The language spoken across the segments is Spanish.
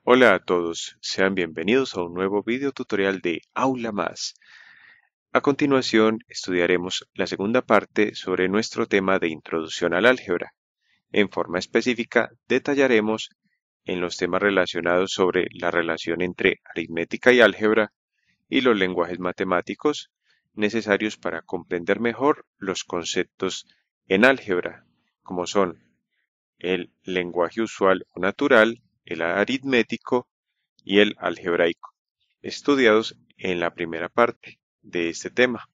Hola a todos, sean bienvenidos a un nuevo video tutorial de Aula Más. A continuación estudiaremos la segunda parte sobre nuestro tema de Introducción al Álgebra. En forma específica detallaremos en los temas relacionados sobre la relación entre aritmética y álgebra y los lenguajes matemáticos necesarios para comprender mejor los conceptos en álgebra, como son el lenguaje usual o natural, el aritmético y el algebraico, estudiados en la primera parte de este tema.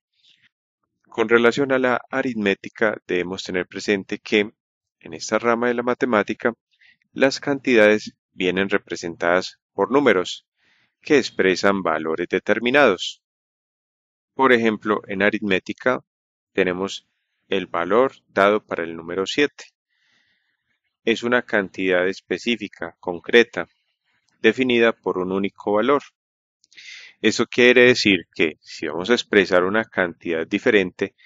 Con relación a la aritmética, debemos tener presente que en esta rama de la matemática, las cantidades vienen representadas por números que expresan valores determinados. Por ejemplo, en aritmética tenemos el valor dado para el número 7. Es una cantidad específica, concreta, definida por un único valor. Eso quiere decir que si vamos a expresar una cantidad diferente,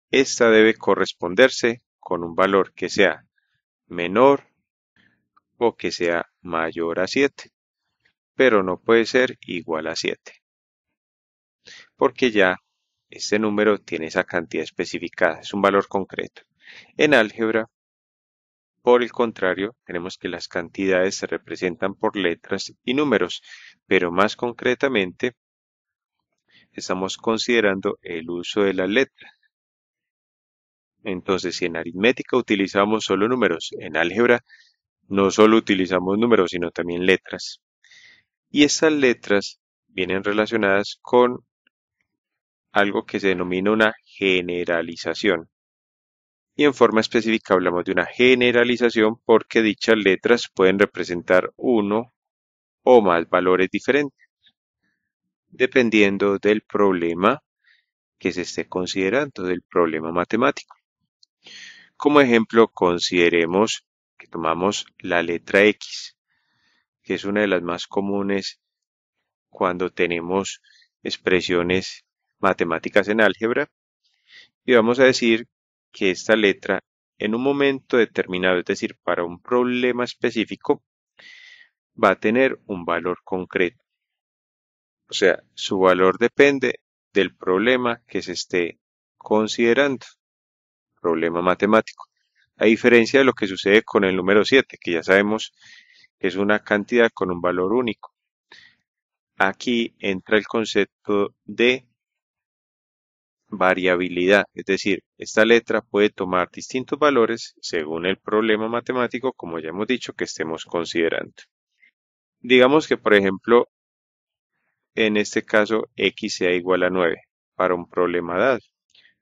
esta debe corresponderse con un valor que sea menor o que sea mayor a 7, pero no puede ser igual a 7, porque ya este número tiene esa cantidad especificada, es un valor concreto. En álgebra, por el contrario, tenemos que las cantidades se representan por letras y números, pero más concretamente estamos considerando el uso de las letras. Entonces, si en aritmética utilizamos solo números, en álgebra no solo utilizamos números, sino también letras. Y estas letras vienen relacionadas con algo que se denomina una generalización. Y en forma específica hablamos de una generalización porque dichas letras pueden representar uno o más valores diferentes, dependiendo del problema que se esté considerando, del problema matemático. Como ejemplo, consideremos que tomamos la letra X, que es una de las más comunes cuando tenemos expresiones matemáticas en álgebra, y vamos a decir que esta letra en un momento determinado, es decir, para un problema específico, va a tener un valor concreto. O sea, su valor depende del problema que se esté considerando, problema matemático. A diferencia de lo que sucede con el número 7, que ya sabemos que es una cantidad con un valor único. Aquí entra el concepto de variabilidad, es decir, esta letra puede tomar distintos valores según el problema matemático, como ya hemos dicho, que estemos considerando. Digamos que, por ejemplo, en este caso, x sea igual a 9 para un problema dado.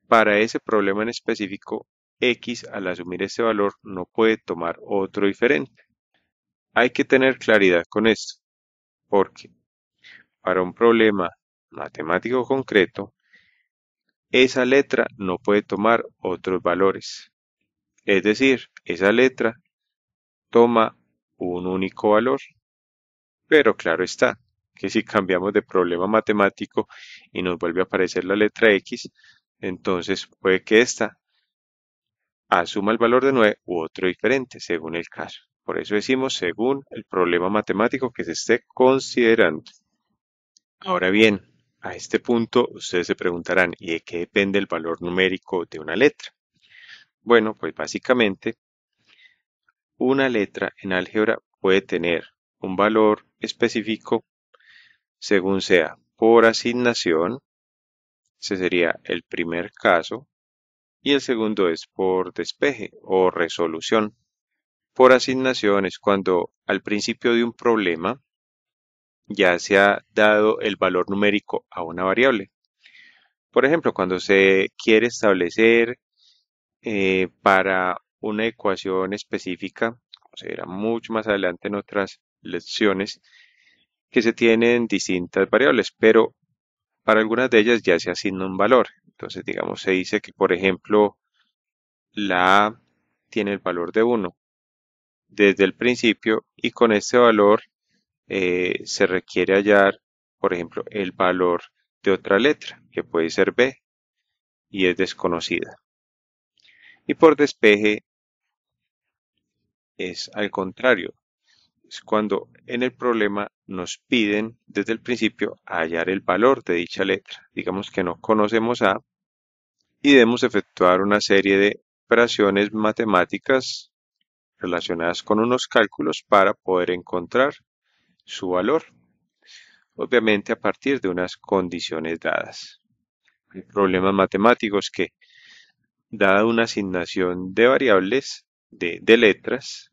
Para ese problema en específico, x al asumir este valor no puede tomar otro diferente. Hay que tener claridad con esto, porque para un problema matemático concreto, esa letra no puede tomar otros valores. Es decir, esa letra toma un único valor. Pero claro está, que si cambiamos de problema matemático y nos vuelve a aparecer la letra X, entonces puede que ésta asuma el valor de 9 u otro diferente, según el caso. Por eso decimos según el problema matemático que se esté considerando. Ahora bien, a este punto ustedes se preguntarán, ¿y de qué depende el valor numérico de una letra? Bueno, pues básicamente una letra en álgebra puede tener un valor específico según sea por asignación, ese sería el primer caso, y el segundo es por despeje o resolución. Por asignación es cuando al principio de un problema ya se ha dado el valor numérico a una variable. Por ejemplo, cuando se quiere establecer para una ecuación específica, como se verá mucho más adelante en otras lecciones, que se tienen distintas variables, pero para algunas de ellas ya se asigna un valor. Entonces, digamos, se dice que, por ejemplo, la A tiene el valor de 1 desde el principio y con este valor se requiere hallar, por ejemplo, el valor de otra letra, que puede ser B y es desconocida. Y por despeje es al contrario. es cuando en el problema nos piden desde el principio hallar el valor de dicha letra. Digamos que no conocemos A y debemos efectuar una serie de operaciones matemáticas relacionadas con unos cálculos para poder encontrar su valor, obviamente a partir de unas condiciones dadas. Hay problemas matemáticos que, dada una asignación de variables, de letras,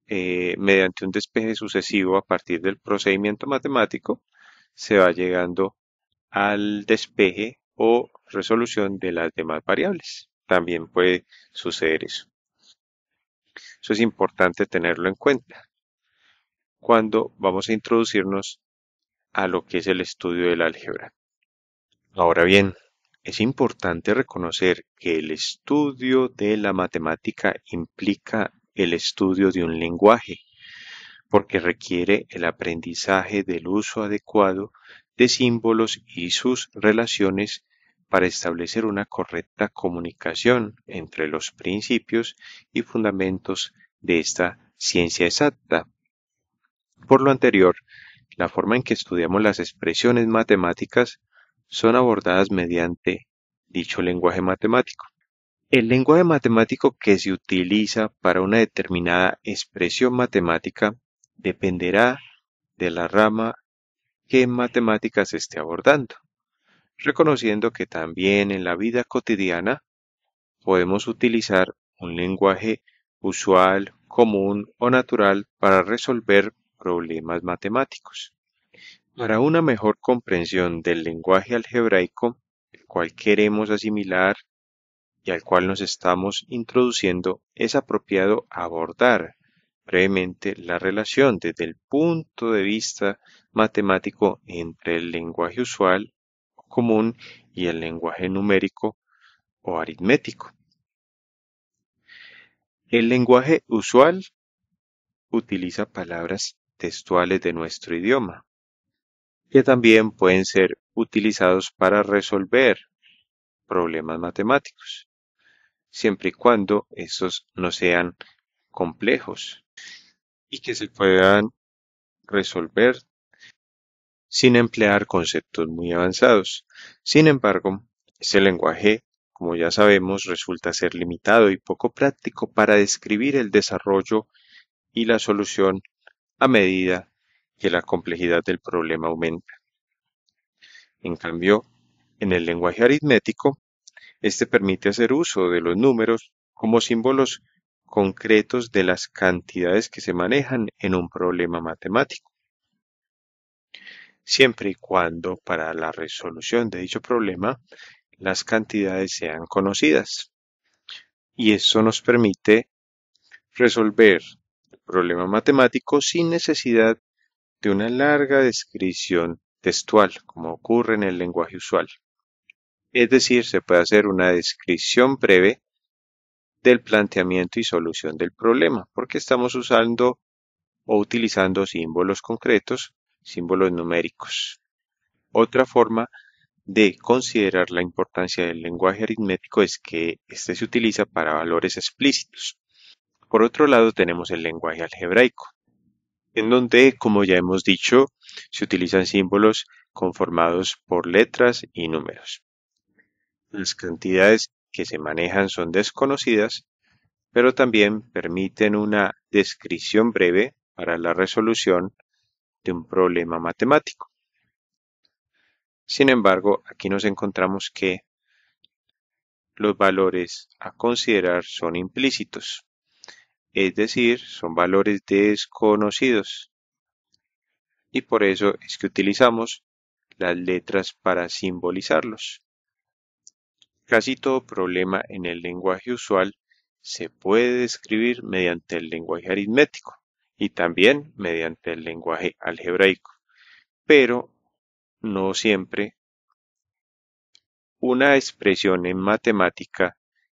mediante un despeje sucesivo a partir del procedimiento matemático, se va llegando al despeje o resolución de las demás variables. También puede suceder eso. Eso es importante tenerlo en cuenta cuando vamos a introducirnos a lo que es el estudio del álgebra. Ahora bien, es importante reconocer que el estudio de la matemática implica el estudio de un lenguaje, porque requiere el aprendizaje del uso adecuado de símbolos y sus relaciones para establecer una correcta comunicación entre los principios y fundamentos de esta ciencia exacta. Por lo anterior, la forma en que estudiamos las expresiones matemáticas son abordadas mediante dicho lenguaje matemático. El lenguaje matemático que se utiliza para una determinada expresión matemática dependerá de la rama que en matemáticas se esté abordando, reconociendo que también en la vida cotidiana podemos utilizar un lenguaje usual, común o natural para resolver problemas matemáticos. Para una mejor comprensión del lenguaje algebraico, el cual queremos asimilar y al cual nos estamos introduciendo, es apropiado abordar brevemente la relación desde el punto de vista matemático entre el lenguaje usual o común y el lenguaje numérico o aritmético. El lenguaje usual utiliza palabras textuales de nuestro idioma, que también pueden ser utilizados para resolver problemas matemáticos, siempre y cuando estos no sean complejos y que se puedan resolver sin emplear conceptos muy avanzados. Sin embargo, este lenguaje, como ya sabemos, resulta ser limitado y poco práctico para describir el desarrollo y la solución a medida que la complejidad del problema aumenta. En cambio, en el lenguaje aritmético, este permite hacer uso de los números como símbolos concretos de las cantidades que se manejan en un problema matemático, siempre y cuando para la resolución de dicho problema las cantidades sean conocidas. Y eso nos permite resolver el problema matemático sin necesidad de una larga descripción textual, como ocurre en el lenguaje usual. Es decir, se puede hacer una descripción breve del planteamiento y solución del problema, porque estamos usando o utilizando símbolos concretos, símbolos numéricos. Otra forma de considerar la importancia del lenguaje aritmético es que éste se utiliza para valores explícitos. Por otro lado, tenemos el lenguaje algebraico, en donde, como ya hemos dicho, se utilizan símbolos conformados por letras y números. Las cantidades que se manejan son desconocidas, pero también permiten una descripción breve para la resolución de un problema matemático. Sin embargo, aquí nos encontramos que los valores a considerar son implícitos, es decir, son valores desconocidos, y por eso es que utilizamos las letras para simbolizarlos. Casi todo problema en el lenguaje usual se puede describir mediante el lenguaje aritmético y también mediante el lenguaje algebraico, pero no siempre una expresión en matemática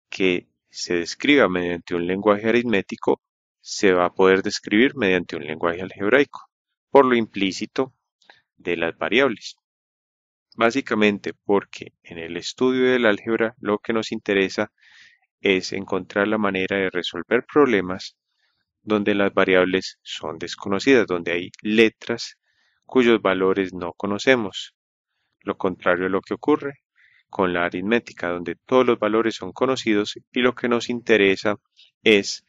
que se describa mediante un lenguaje aritmético se va a poder describir mediante un lenguaje algebraico, por lo implícito de las variables. Básicamente porque en el estudio del álgebra lo que nos interesa es encontrar la manera de resolver problemas donde las variables son desconocidas, donde hay letras cuyos valores no conocemos. Lo contrario es lo que ocurre con la aritmética, donde todos los valores son conocidos y lo que nos interesa es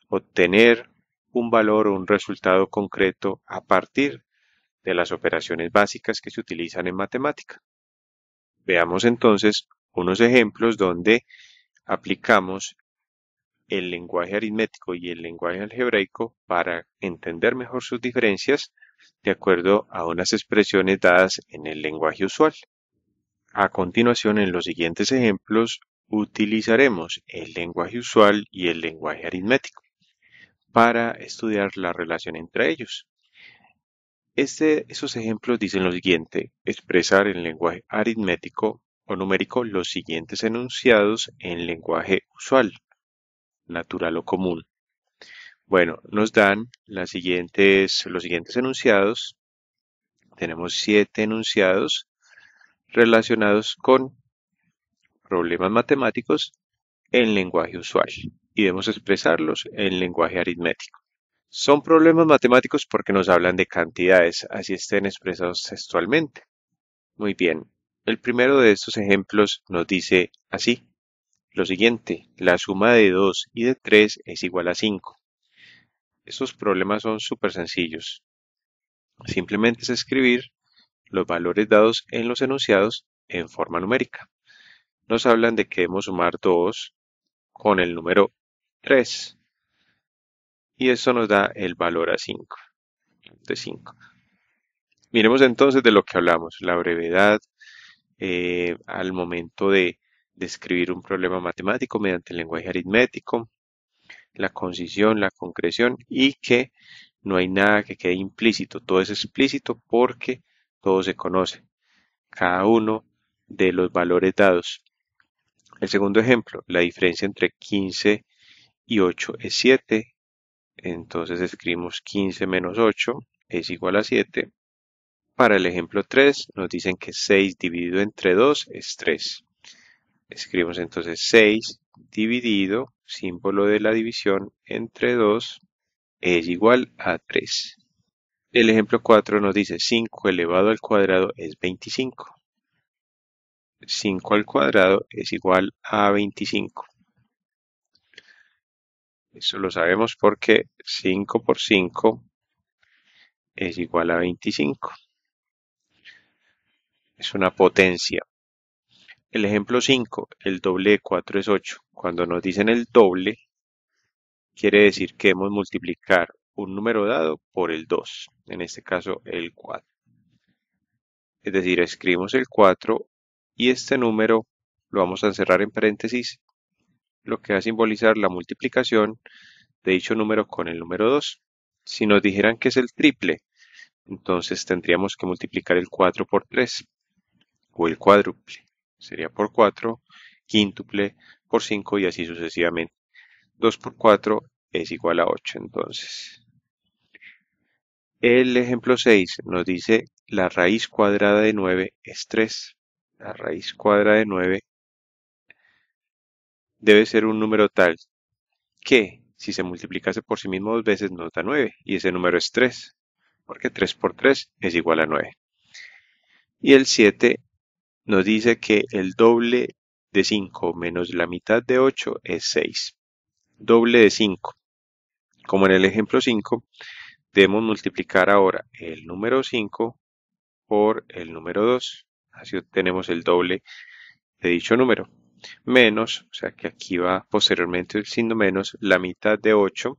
obtener un valor o un resultado concreto a partir de las operaciones básicas que se utilizan en matemática. Veamos entonces unos ejemplos donde aplicamos el lenguaje aritmético y el lenguaje algebraico para entender mejor sus diferencias de acuerdo a unas expresiones dadas en el lenguaje usual. A continuación, en los siguientes ejemplos, utilizaremos el lenguaje usual y el lenguaje aritmético para estudiar la relación entre ellos. Esos ejemplos dicen lo siguiente: expresar en lenguaje aritmético o numérico los siguientes enunciados en lenguaje usual, natural o común. Bueno, nos dan los siguientes enunciados. Tenemos 7 enunciados relacionados con problemas matemáticos en lenguaje usual y debemos expresarlos en lenguaje aritmético. Son problemas matemáticos porque nos hablan de cantidades, así estén expresados textualmente. Muy bien, el primero de estos ejemplos nos dice así: lo siguiente, la suma de 2 y de 3 es igual a 5. Estos problemas son súper sencillos. Simplemente es escribir los valores dados en los enunciados en forma numérica. Nos hablan de que debemos sumar 2 con el número 3 y eso nos da el valor a 5, de 5. Miremos entonces de lo que hablamos: la brevedad al momento de describir un problema matemático mediante el lenguaje aritmético, la concisión, la concreción y que no hay nada que quede implícito, todo es explícito porque todo se conoce, cada uno de los valores dados. El segundo ejemplo, la diferencia entre 15 y 8 es 7, entonces escribimos 15 menos 8 es igual a 7. Para el ejemplo 3 nos dicen que 6 dividido entre 2 es 3. Escribimos entonces 6 dividido, símbolo de la división, entre 2 es igual a 3. El ejemplo 4 nos dice 5 elevado al cuadrado es 25. 5 al cuadrado es igual a 25. Eso lo sabemos porque 5 por 5 es igual a 25. Es una potencia. El ejemplo 5, el doble de 4 es 8. Cuando nos dicen el doble, quiere decir que debemos multiplicar un número dado por el 2, en este caso el 4. Es decir, escribimos el 4 y este número lo vamos a encerrar en paréntesis, lo que va a simbolizar la multiplicación de dicho número con el número 2. Si nos dijeran que es el triple, entonces tendríamos que multiplicar el 4 por 3 o el cuádruple. Sería por 4, quíntuple por 5 y así sucesivamente. 2 por 4 es igual a 8 entonces. El ejemplo 6 nos dice la raíz cuadrada de 9 es 3. La raíz cuadrada de 9 debe ser un número tal que si se multiplicase por sí mismo dos veces nos da 9 y ese número es 3, porque 3 por 3 es igual a 9. Y el 7 nos dice que el doble de 5 menos la mitad de 8 es 6. Doble de 5. Como en el ejemplo 5, debemos multiplicar ahora el número 5 por el número 2. Así obtenemos el doble de dicho número. Menos, o sea que aquí va posteriormente el signo menos, la mitad de 8.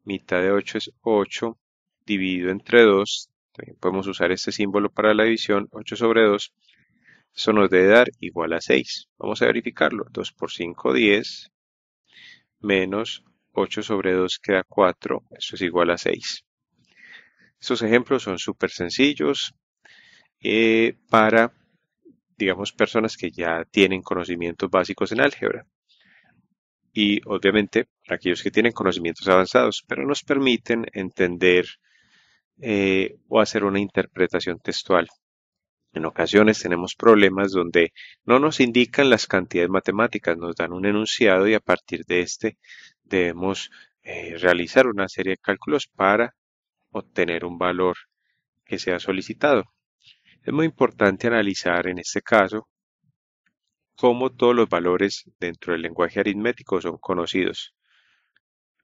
Mitad de 8 es 8 dividido entre 2. También podemos usar este símbolo para la división, 8 sobre 2. Eso nos debe dar igual a 6. Vamos a verificarlo. 2 por 5, 10. Menos 8 sobre 2 queda 4. Eso es igual a 6. Estos ejemplos son súper sencillos para, digamos, personas que ya tienen conocimientos básicos en álgebra. Y obviamente para aquellos que tienen conocimientos avanzados, pero nos permiten entender o hacer una interpretación textual. En ocasiones tenemos problemas donde no nos indican las cantidades matemáticas, nos dan un enunciado y a partir de este debemos realizar una serie de cálculos para obtener un valor que sea solicitado. Es muy importante analizar en este caso cómo todos los valores dentro del lenguaje aritmético son conocidos.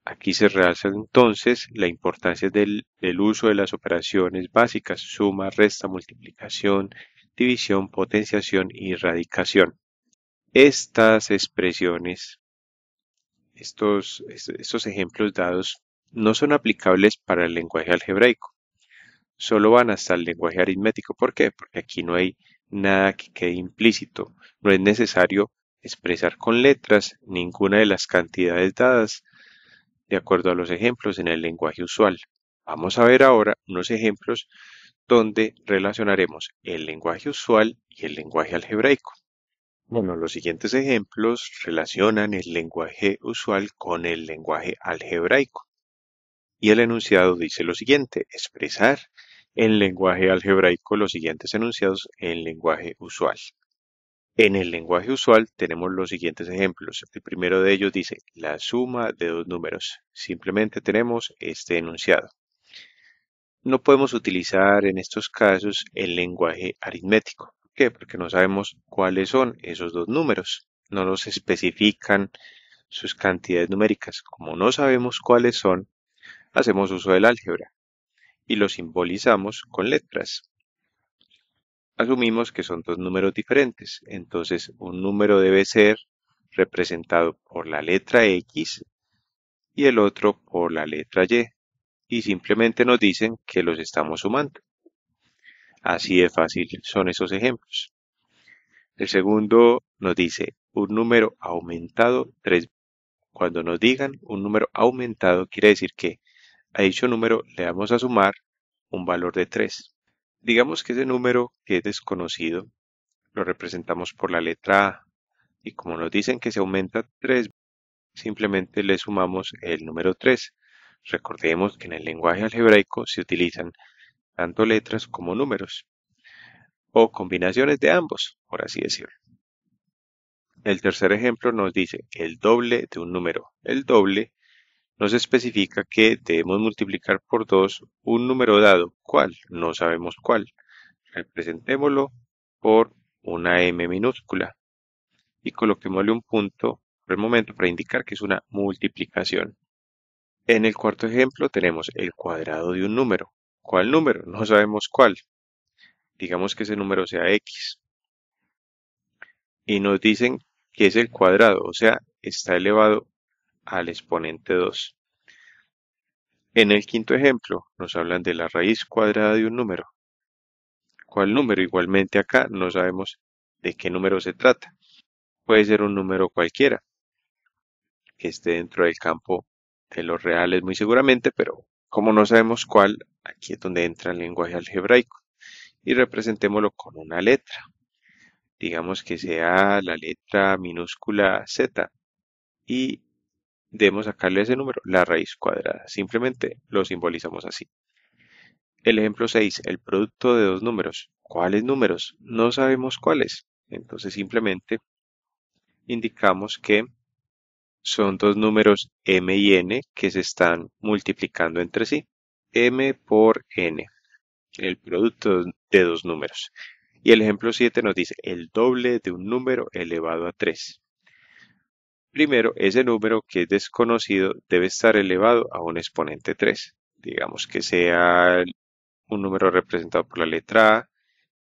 Aquí se realza entonces la importancia del uso de las operaciones básicas: suma, resta, multiplicación, división, potenciación y radicación. Estas expresiones, estos ejemplos dados, no son aplicables para el lenguaje algebraico, solo van hasta el lenguaje aritmético. ¿Por qué? Porque aquí no hay nada que quede implícito, no es necesario expresar con letras ninguna de las cantidades dadas de acuerdo a los ejemplos en el lenguaje usual. Vamos a ver ahora unos ejemplos donde relacionaremos el lenguaje usual y el lenguaje algebraico. Bueno, los siguientes ejemplos relacionan el lenguaje usual con el lenguaje algebraico. Y el enunciado dice lo siguiente: expresar en lenguaje algebraico los siguientes enunciados en lenguaje usual. En el lenguaje usual tenemos los siguientes ejemplos. El primero de ellos dice la suma de dos números. Simplemente tenemos este enunciado. No podemos utilizar en estos casos el lenguaje aritmético. ¿Por qué? Porque no sabemos cuáles son esos dos números. No nos especifican sus cantidades numéricas. Como no sabemos cuáles son, hacemos uso del álgebra y lo simbolizamos con letras. Asumimos que son dos números diferentes, entonces un número debe ser representado por la letra X y el otro por la letra Y, y simplemente nos dicen que los estamos sumando. Así de fácil son esos ejemplos. El segundo nos dice un número aumentado 3. Cuando nos digan un número aumentado, quiere decir que a dicho número le vamos a sumar un valor de 3. Digamos que ese número que es desconocido lo representamos por la letra A, y como nos dicen que se aumenta 3, simplemente le sumamos el número 3. Recordemos que en el lenguaje algebraico se utilizan tanto letras como números, o combinaciones de ambos, por así decirlo. El tercer ejemplo nos dice el doble de un número. El doble nos especifica que debemos multiplicar por 2 un número dado. ¿Cuál? No sabemos cuál. Representémoslo por una M minúscula y coloquémosle un punto por el momento para indicar que es una multiplicación. En el cuarto ejemplo tenemos el cuadrado de un número. ¿Cuál número? No sabemos cuál. Digamos que ese número sea X. Y nos dicen que es el cuadrado, o sea, está elevado al exponente 2. En el quinto ejemplo nos hablan de la raíz cuadrada de un número. ¿Cuál número? Igualmente acá no sabemos de qué número se trata. Puede ser un número cualquiera que esté dentro del campo de los reales muy seguramente, pero como no sabemos cuál, aquí es donde entra el lenguaje algebraico. Y representémoslo con una letra. Digamos que sea la letra minúscula Z y debemos sacarle ese número, la raíz cuadrada. Simplemente lo simbolizamos así. El ejemplo 6, el producto de dos números. ¿Cuáles números? No sabemos cuáles. Entonces simplemente indicamos que son dos números m y n que se están multiplicando entre sí. M por n, el producto de dos números. Y el ejemplo 7 nos dice el doble de un número elevado a 3. Primero, ese número que es desconocido debe estar elevado a un exponente 3. Digamos que sea un número representado por la letra A,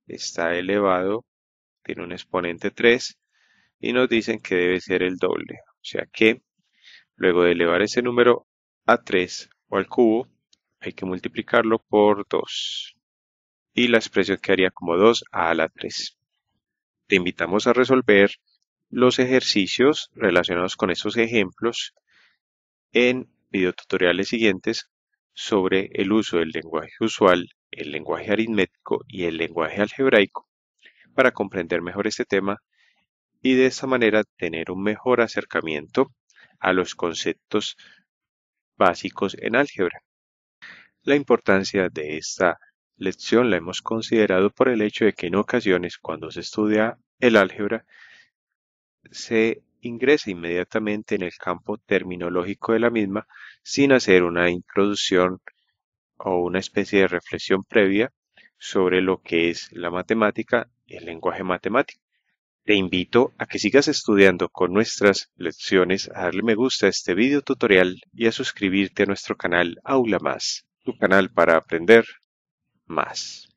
está elevado, tiene un exponente 3 y nos dicen que debe ser el doble. O sea que luego de elevar ese número a 3 o al cubo, hay que multiplicarlo por 2. Y la expresión quedaría como 2 a la 3. Te invitamos a resolver los ejercicios relacionados con estos ejemplos en videotutoriales siguientes sobre el uso del lenguaje usual, el lenguaje aritmético y el lenguaje algebraico para comprender mejor este tema y de esta manera tener un mejor acercamiento a los conceptos básicos en álgebra. La importancia de esta lección la hemos considerado por el hecho de que en ocasiones cuando se estudia el álgebra se ingresa inmediatamente en el campo terminológico de la misma sin hacer una introducción o una especie de reflexión previa sobre lo que es la matemática y el lenguaje matemático. Te invito a que sigas estudiando con nuestras lecciones, a darle me gusta a este video tutorial y a suscribirte a nuestro canal Aula Más, tu canal para aprender más.